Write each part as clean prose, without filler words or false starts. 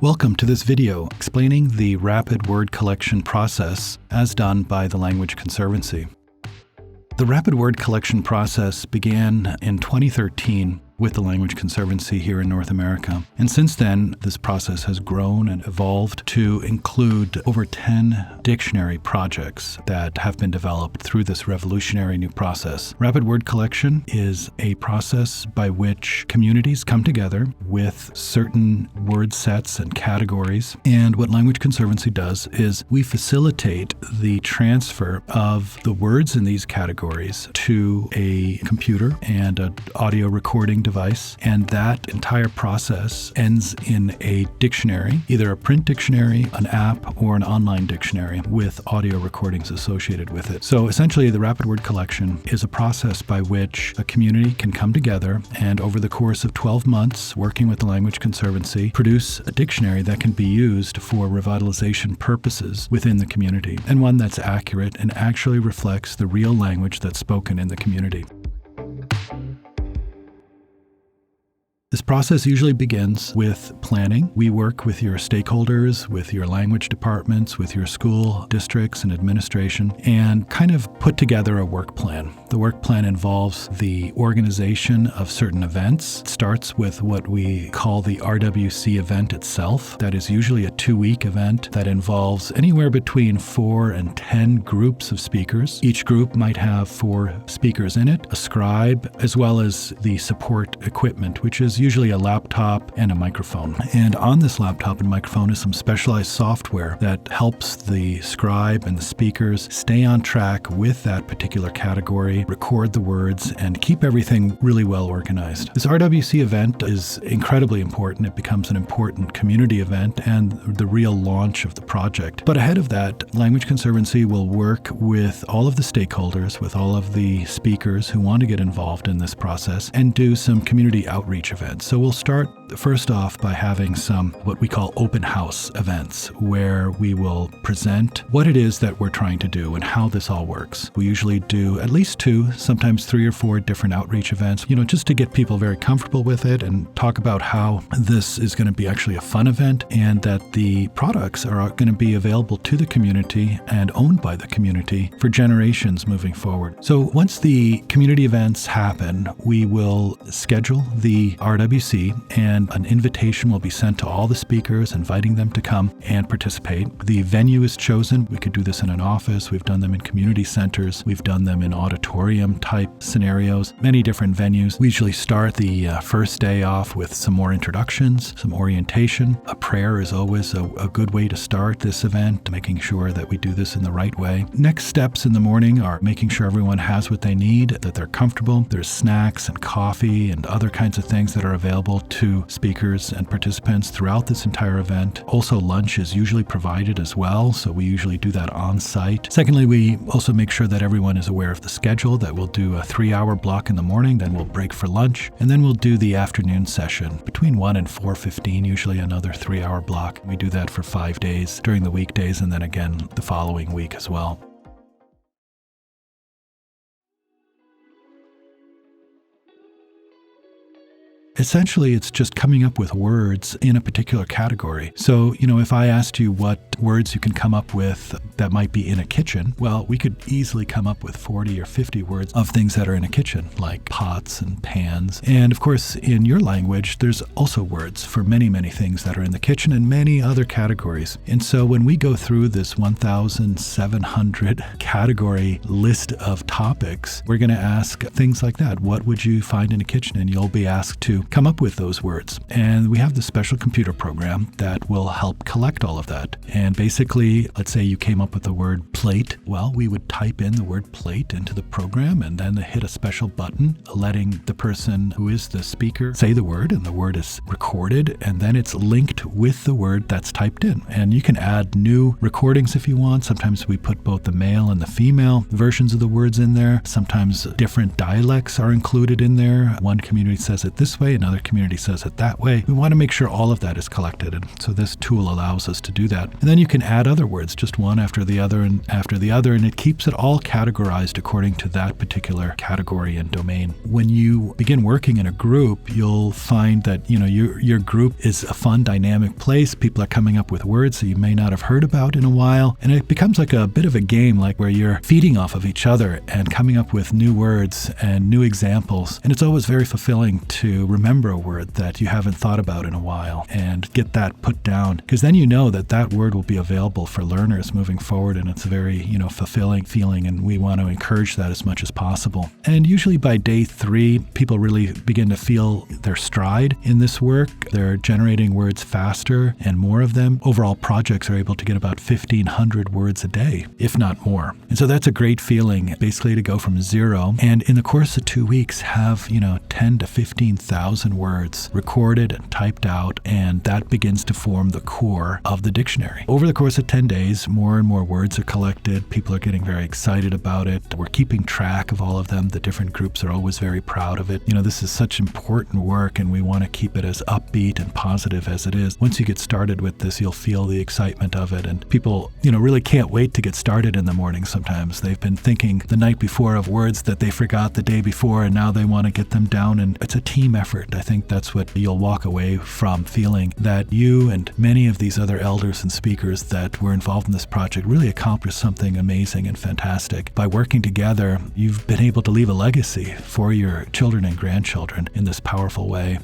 Welcome to this video explaining the rapid word collection process as done by the Language Conservancy. The rapid word collection process began in 2013 with the Language Conservancy here in North America. And since then, this process has grown and evolved to include over 10 dictionary projects that have been developed through this revolutionary new process. Rapid word collection is a process by which communities come together with certain word sets and categories. And what Language Conservancy does is we facilitate the transfer of the words in these categories to a computer and an audio recording device, and that entire process ends in a dictionary, either a print dictionary, an app, or an online dictionary with audio recordings associated with it. So essentially, the rapid word collection is a process by which a community can come together and over the course of 12 months, working with the Language Conservancy, produce a dictionary that can be used for revitalization purposes within the community, and one that's accurate and actually reflects the real language that's spoken in the community. This process usually begins with planning. We work with your stakeholders, with your language departments, with your school districts and administration, and kind of put together a work plan. The work plan involves the organization of certain events. It starts with what we call the RWC event itself. That is usually a 2-week event that involves anywhere between 4 and 10 groups of speakers. Each group might have 4 speakers in it, a scribe, as well as the support equipment, which is usually a laptop and a microphone. And on this laptop and microphone is some specialized software that helps the scribe and the speakers stay on track with that particular category, record the words, and keep everything really well organized. This RWC event is incredibly important. It becomes an important community event and the real launch of the project. But ahead of that, Language Conservancy will work with all of the stakeholders, with all of the speakers who want to get involved in this process, and do some community outreach events. So we'll start first off by having some what we call open house events, where we will present what it is that we're trying to do and how this all works. We usually do at least 2, sometimes 3 or 4 different outreach events, just to get people very comfortable with it and talk about how this is going to be actually a fun event and that the products are going to be available to the community and owned by the community for generations moving forward. So once the community events happen, we will schedule the RWC, and an invitation will be sent to all the speakers, inviting them to come and participate. The venue is chosen. We could do this in an office. We've done them in community centers. We've done them in auditorium type scenarios, many different venues. We usually start the first day off with some more introductions, some orientation. A prayer is always a good way to start this event, making sure that we do this in the right way. Next steps in the morning are making sure everyone has what they need, that they're comfortable. There's snacks and coffee and other kinds of things that are available to speakers and participants throughout this entire event. Also, lunch is usually provided as well, so we usually do that on site. Secondly, we also make sure that everyone is aware of the schedule, that we'll do a 3-hour block in the morning, then we'll break for lunch, and then we'll do the afternoon session between 1 and 4:15, usually another 3-hour block. We do that for 5 days during the weekdays and then again the following week as well. Essentially, it's just coming up with words in a particular category. So, if I asked you what words you can come up with that might be in a kitchen, well, we could easily come up with 40 or 50 words of things that are in a kitchen, like pots and pans. And of course, in your language, there's also words for many, many things that are in the kitchen and many other categories. And so when we go through this 1,700 category list of topics, we're going to ask things like that. What would you find in a kitchen? And you'll be asked to come up with those words. And we have this special computer program that will help collect all of that. And basically, let's say you came up with the word plate. Well, we would type in the word plate into the program and then hit a special button, letting the person who is the speaker say the word, and the word is recorded, and then it's linked with the word that's typed in. And you can add new recordings if you want. Sometimes we put both the male and the female versions of the words in there. Sometimes different dialects are included in there. One community says it this way, another community says it that way. We want to make sure all of that is collected, and so this tool allows us to do that. And then then you can add other words, just one after the other and after the other, and it keeps it all categorized according to that particular category and domain. When you begin working in a group, you'll find that your group is a fun, dynamic place. People are coming up with words that you may not have heard about in a while, and it becomes like a bit of a game, like where you're feeding off of each other and coming up with new words and new examples. And it's always very fulfilling to remember a word that you haven't thought about in a while and get that put down, because then you know that that word will be available for learners moving forward, and it's a very fulfilling feeling, and we want to encourage that as much as possible. And usually by day 3, people really begin to feel their stride in this work. They're generating words faster and more of them. Overall, projects are able to get about 1,500 words a day, if not more. And so that's a great feeling, basically, to go from zero and in the course of 2 weeks have 10 to 15,000 words recorded and typed out, and that begins to form the core of the dictionary. Over the course of 10 days, more and more words are collected. People are getting very excited about it. We're keeping track of all of them. The different groups are always very proud of it. This is such important work, and we want to keep it as upbeat and positive as it is. Once you get started with this, you'll feel the excitement of it, and people, really can't wait to get started in the morning sometimes. They've been thinking the night before of words that they forgot the day before, and now they want to get them down, and it's a team effort. I think that's what you'll walk away from, feeling that you and many of these other elders and speakers that were involved in this project really accomplished something amazing and fantastic. By working together, you've been able to leave a legacy for your children and grandchildren in this powerful way.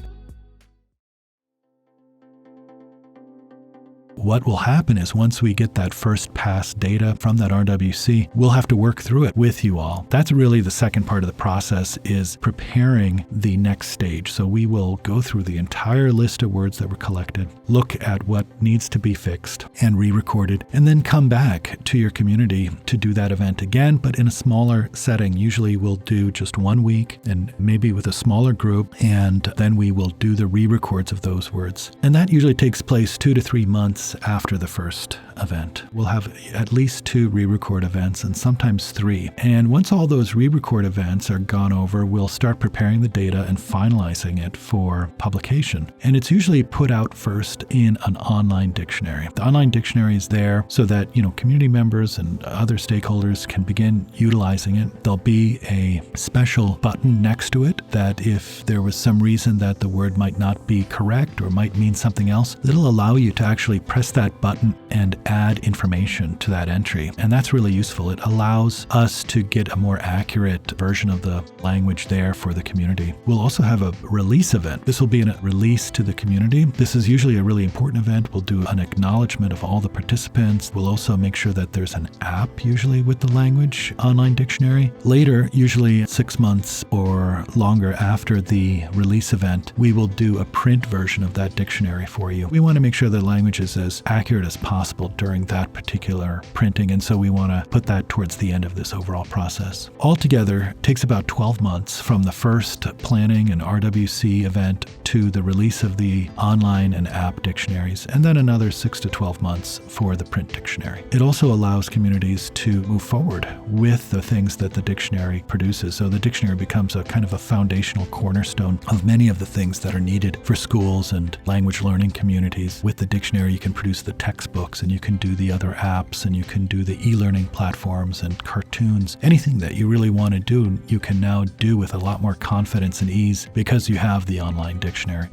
What will happen is once we get that first pass data from that RWC, we'll have to work through it with you all. That's really the second part of the process, is preparing the next stage. So we will go through the entire list of words that were collected, look at what needs to be fixed and re-recorded, and then come back to your community to do that event again, but in a smaller setting. Usually we'll do just 1 week and maybe with a smaller group, and then we will do the re-records of those words. And that usually takes place 2 to 3 months after the first event. We'll have at least 2 re-record events and sometimes 3. And once all those re-record events are gone over, we'll start preparing the data and finalizing it for publication. And it's usually put out first in an online dictionary. The online dictionary is there so that, community members and other stakeholders can begin utilizing it. There'll be a special button next to it that if there was some reason that the word might not be correct or might mean something else, it'll allow you to actually press that button and add information to that entry. And that's really useful. It allows us to get a more accurate version of the language there for the community. We'll also have a release event. This will be a release to the community. This is usually a really important event. We'll do an acknowledgement of all the participants. We'll also make sure that there's an app usually with the language online dictionary. Later, usually 6 months or longer after the release event, we will do a print version of that dictionary for you. We want to make sure the language is as accurate as possible during that particular printing, and so we want to put that towards the end of this overall process. Altogether, it takes about 12 months from the first planning and RWC event to the release of the online and app dictionaries, and then another 6 to 12 months for the print dictionary. It also allows communities to move forward with the things that the dictionary produces. So the dictionary becomes a kind of a foundational cornerstone of many of the things that are needed for schools and language learning communities. With the dictionary, you can produce the textbooks, and you can do the other apps, and you can do the e-learning platforms and cartoons. Anything that you really want to do, you can now do with a lot more confidence and ease because you have the online dictionary.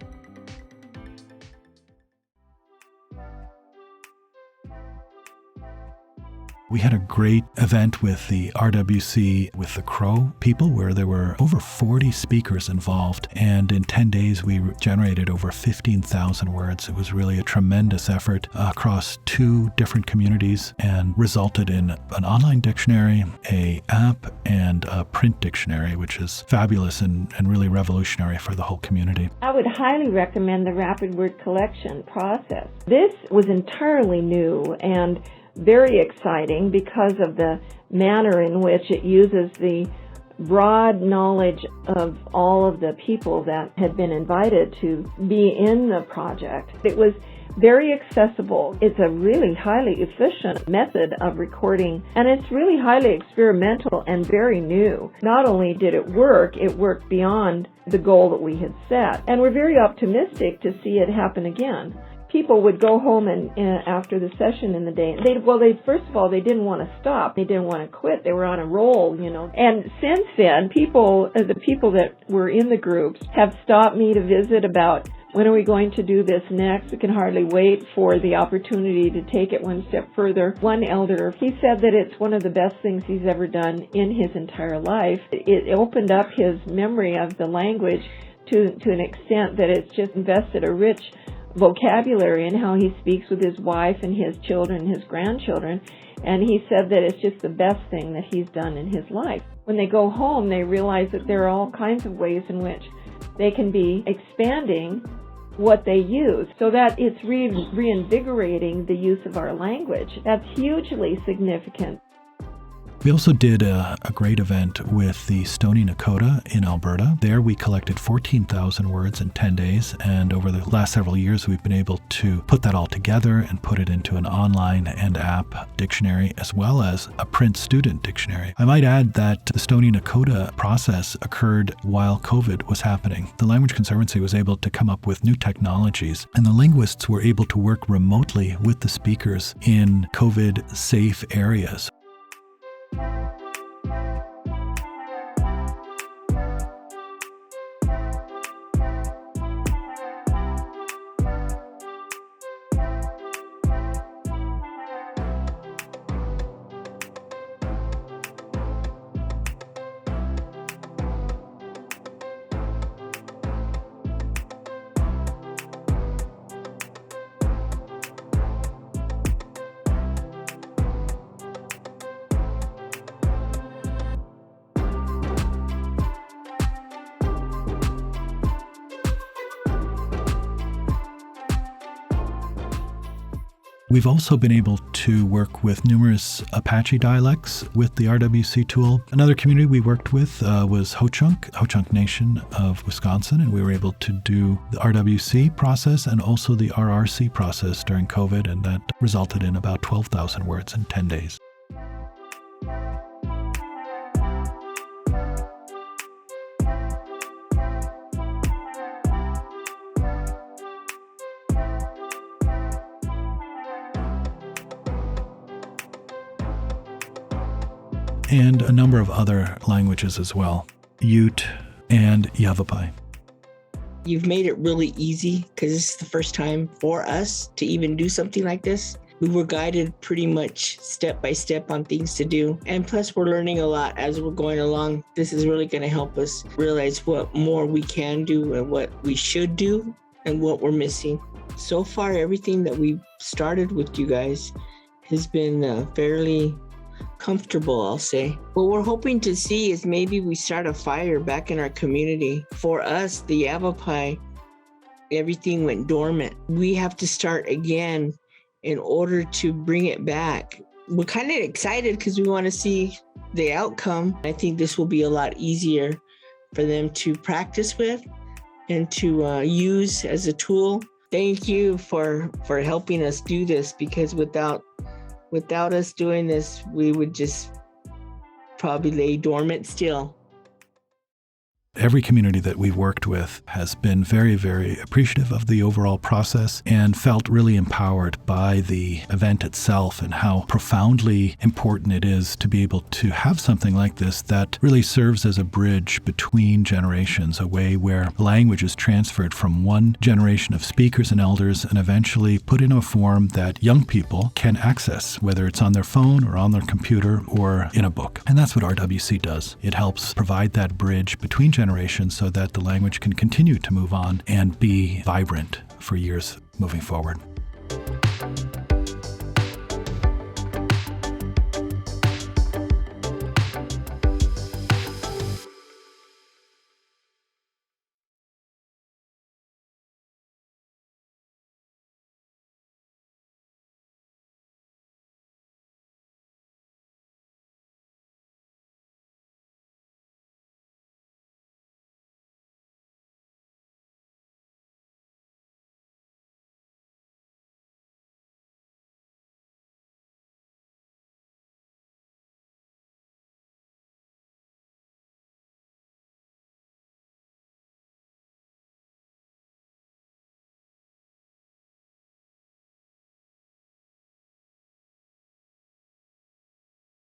We had a great event with the RWC with the Crow people where there were over 40 speakers involved, and in 10 days we generated over 15,000 words. It was really a tremendous effort across 2 different communities and resulted in an online dictionary, an app, and a print dictionary, which is fabulous and really revolutionary for the whole community. I would highly recommend the rapid word collection process. This was entirely new and very exciting because of the manner in which it uses the broad knowledge of all of the people that had been invited to be in the project. It was very accessible. It's a really highly efficient method of recording, and it's really highly experimental and very new. Not only did it worked beyond the goal that we had set, and we're very optimistic to see it happen again. people would go home and after the session in the day. First of all, they didn't want to stop. They didn't want to quit. They were on a roll, And since then, the people that were in the groups have stopped me to visit about when are we going to do this next. We can hardly wait for the opportunity to take it one step further. One elder, he said that it's one of the best things he's ever done in his entire life. It opened up his memory of the language to an extent that it's just invested a rich vocabulary in how he speaks with his wife and his children, his grandchildren, and he said that it's just the best thing that he's done in his life. When they go home, they realize that there are all kinds of ways in which they can be expanding what they use, so that it's reinvigorating the use of our language. That's hugely significant. We also did a great event with the Stoney Nakoda in Alberta. There we collected 14,000 words in 10 days, and over the last several years we've been able to put that all together and put it into an online and app dictionary as well as a print student dictionary. I might add that the Stoney Nakoda process occurred while COVID was happening. The Language Conservancy was able to come up with new technologies, and the linguists were able to work remotely with the speakers in COVID-safe areas. We've also been able to work with numerous Apache dialects with the RWC tool. Another community we worked with was Ho-Chunk Nation of Wisconsin, and we were able to do the RWC process and also the RRC process during COVID, and that resulted in about 12,000 words in 10 days. And a number of other languages as well, Ute and Yavapai. You've made it really easy because this is the first time for us to even do something like this. We were guided pretty much step by step on things to do. And plus we're learning a lot as we're going along. This is really going to help us realize what more we can do and what we should do and what we're missing. So far, everything that we've started with you guys has been fairly comfortable, I'll say. What we're hoping to see is maybe we start a fire back in our community. For us, the Yavapai, everything went dormant. We have to start again in order to bring it back. We're kind of excited because we want to see the outcome. I think this will be a lot easier for them to practice with and to use as a tool. Thank you for helping us do this, because without us doing this, we would just probably lay dormant still. Every community that we've worked with has been very, very appreciative of the overall process and felt really empowered by the event itself and how profoundly important it is to be able to have something like this that really serves as a bridge between generations, a way where language is transferred from one generation of speakers and elders and eventually put in a form that young people can access, whether it's on their phone or on their computer or in a book. And that's what RWC does. It helps provide that bridge between generations so that the language can continue to move on and be vibrant for years moving forward.